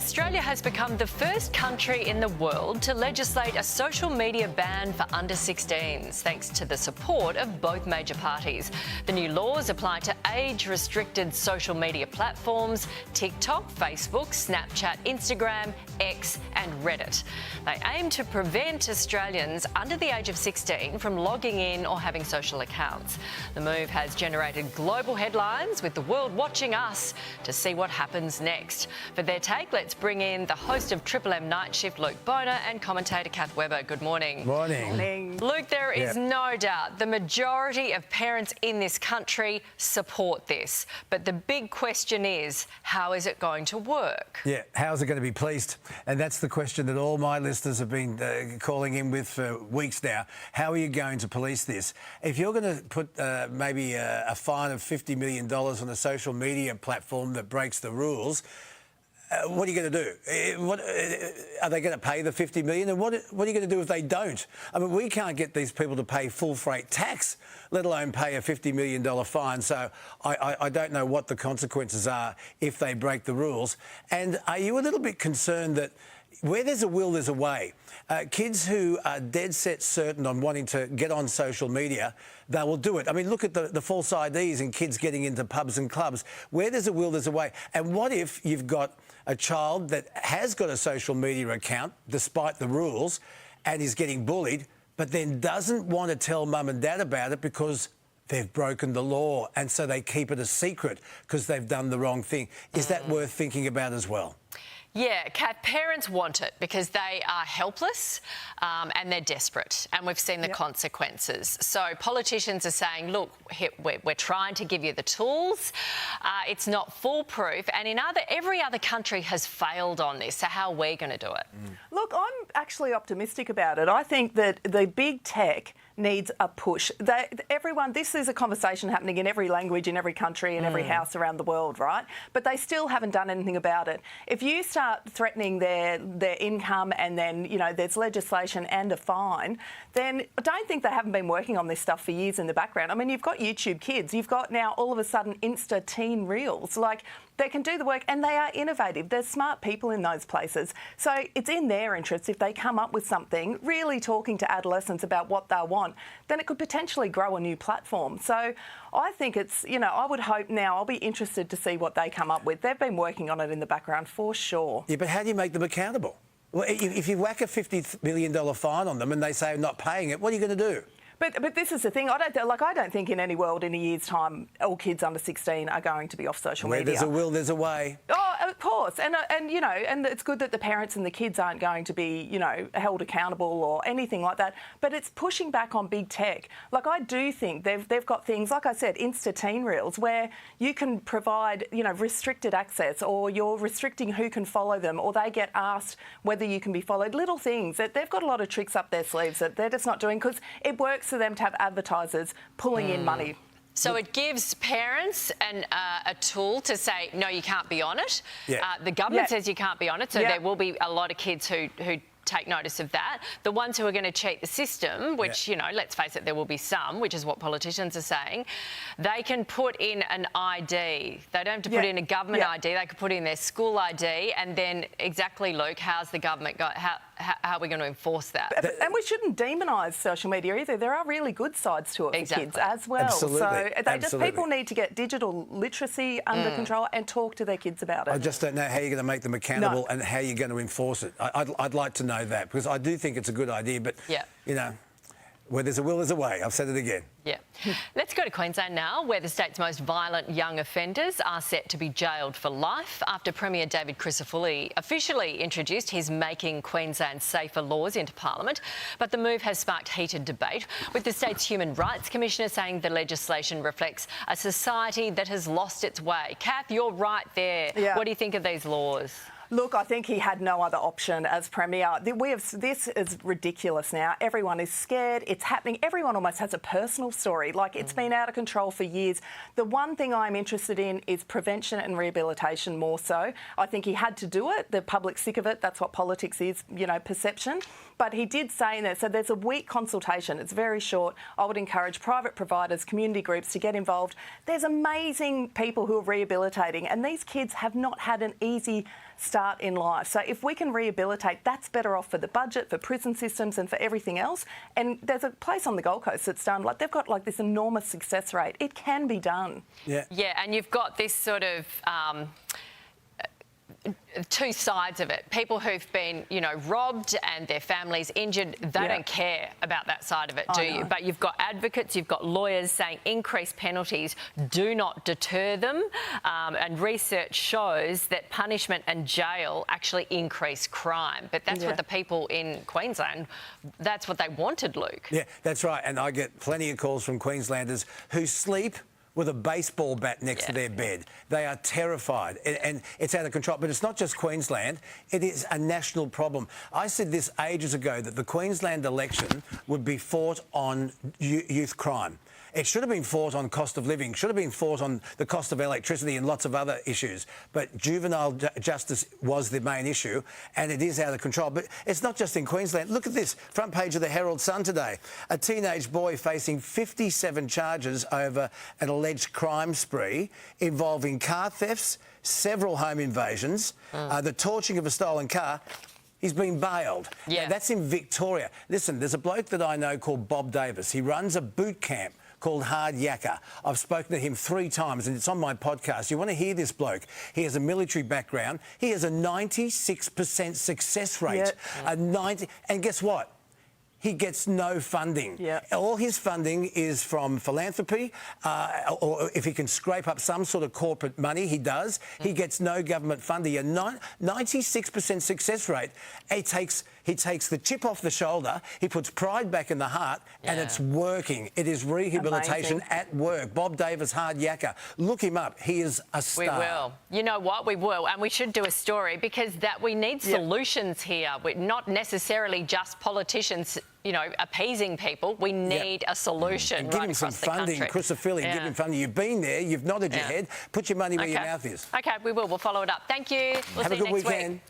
Australia has become the first country in the world to legislate a social media ban for under 16s, thanks to the support of both major parties. The new laws apply to age-restricted social media platforms: TikTok, Facebook, Snapchat, Instagram, X and Reddit. They aim to prevent Australians under the age of 16 from logging in or having social accounts. The move has generated global headlines, with the world watching us to see what happens next. For their take, let's bring in the host of Triple M Night Shift, Luke Boner, and commentator Kath Webber. Good morning. Morning. Luke, there is no doubt the majority of parents in this country support this. But the big question is, how is it going to work? Yeah, how's it going to be policed? And that's the question that all my listeners have been calling in with for weeks now. How are you going to police this? If you're going to put maybe a fine of $50 million on a social media platform that breaks the rules, what are you going to do? Are they going to pay the $50 million? And what are you going to do if they don't? I mean, we can't get these people to pay full freight tax, let alone pay a $50 million fine. So I don't know what the consequences are if they break the rules. And are you a little bit concerned that where there's a will, there's a way? Kids who are dead set certain on wanting to get on social media, they will do it. I mean, look at the false IDs and kids getting into pubs and clubs. Where there's a will, there's a way. And what if you've got a child that has got a social media account, despite the rules, and is getting bullied, but then doesn't want to tell mum and dad about it because they've broken the law, and so they keep it a secret because they've done the wrong thing? Is that worth thinking about as well? Yeah, Kath, parents want it because they are helpless and they're desperate, and we've seen the consequences. So politicians are saying, look, we're trying to give you the tools. It's not foolproof, and in every other country has failed on this. So how are we going to do it? Look, I'm actually optimistic about it. I think that the big tech needs a push. This is a conversation happening in every language, in every country, in every house around the world, right? But they still haven't done anything about it. If you start threatening their income and then, you know, there's legislation and a fine, then I don't think they haven't been working on this stuff for years in the background. I mean, you've got YouTube Kids. You've got now all of a sudden Insta teen reels. Like, they can do the work and they are innovative. There's smart people in those places. So it's in their interest if they come up with something, really talking to adolescents about what they want, then it could potentially grow a new platform. So I think it's, you know, I would hope now, I'll be interested to see what they come up with. They've been working on it in the background for sure. Yeah, but how do you make them accountable? Well, if you whack a $50 million fine on them and they say I'm not paying it, what are you going to do? But this is the thing. I don't think in any world in a year's time all kids under 16 are going to be off social media. Where there's a will, there's a way. Oh, of course, and you know, and it's good that the parents and the kids aren't going to be, you know, held accountable or anything like that. But it's pushing back on big tech. Like, I do think they've got things, like I said, Insta teen reels, where you can provide, you know, restricted access, or you're restricting who can follow them, or they get asked whether you can be followed. Little things that they've got a lot of tricks up their sleeves that they're just not doing because it works for them to have advertisers pulling in money. So it gives parents a tool to say, no, you can't be on it. Yeah. The government says you can't be on it, so there will be a lot of kids who take notice of that. The ones who are going to cheat the system, which, you know, let's face it, there will be some, which is what politicians are saying, they can put in an ID. They don't have to put in a government ID. They could put in their school ID, and then exactly, Luke, how's the government got? How are we going to enforce that? And we shouldn't demonise social media either. There are really good sides to it for kids as well. Absolutely. So people need to get digital literacy under control and talk to their kids about it. I just don't know how you're going to make them accountable and how you're going to enforce it. I'd like to know that, because I do think it's a good idea, but, you know, where there's a will, there's a way. I've said it again. Yeah. Let's go to Queensland now, where the state's most violent young offenders are set to be jailed for life after Premier David Crisafulli officially introduced his Making Queensland Safer laws into Parliament. But the move has sparked heated debate, with the state's Human Rights Commissioner saying the legislation reflects a society that has lost its way. Kath, you're right there. Yeah. What do you think of these laws? Look, I think he had no other option as Premier. This is ridiculous now. Everyone is scared. It's happening. Everyone almost has a personal story. Like, it's been out of control for years. The one thing I'm interested in is prevention and rehabilitation more so. I think he had to do it. The public's sick of it. That's what politics is, you know, perception. But he did say in there, so there's a week consultation. It's very short. I would encourage private providers, community groups to get involved. There's amazing people who are rehabilitating, and these kids have not had an easy start in life. So if we can rehabilitate, that's better off for the budget, for prison systems and for everything else. And there's a place on the Gold Coast that's done, like they've got like this enormous success rate. It can be done. Yeah. Yeah, and you've got this sort of two sides of it. People who've been, robbed and their families injured, they don't care about that side of it, do you? But you've got advocates, you've got lawyers saying increased penalties do not deter them. And research shows that punishment and jail actually increase crime. But that's what the people in Queensland, that's what they wanted, Luke. Yeah, that's right. And I get plenty of calls from Queenslanders who sleep with a baseball bat next to their bed. They are terrified and it's out of control. But it's not just Queensland, it is a national problem. I said this ages ago that the Queensland election would be fought on youth crime. It should have been fought on cost of living, should have been fought on the cost of electricity and lots of other issues. But juvenile justice was the main issue, and it is out of control. But it's not just in Queensland. Look at this, front page of the Herald Sun today. A teenage boy facing 57 charges over an alleged crime spree involving car thefts, several home invasions, the torching of a stolen car. He's been bailed. Yeah. Now, that's in Victoria. Listen, there's a bloke that I know called Bob Davis. He runs a boot camp called Hard Yakka. I've spoken to him 3 times and it's on my podcast. You want to hear this bloke? He has a military background. He has a 96% success rate. And guess what? He gets no funding. All his funding is from philanthropy, or if he can scrape up some sort of corporate money, he does. He gets no government funding. A 96% success rate. He takes the chip off the shoulder, he puts pride back in the heart, and it's working. It is rehabilitation at work. Bob Davis, Hard Yakka. Look him up. He is a star. We will. You know what? We will. And we should do a story because we need solutions here. We're not necessarily just politicians, appeasing people. We need a solution and give him some funding, Chris O'Philly, give him funding. You've been there, you've nodded your head. Put your money where your mouth is. OK, we will. We'll follow it up. Thank you. We'll Have see a you good next weekend. week.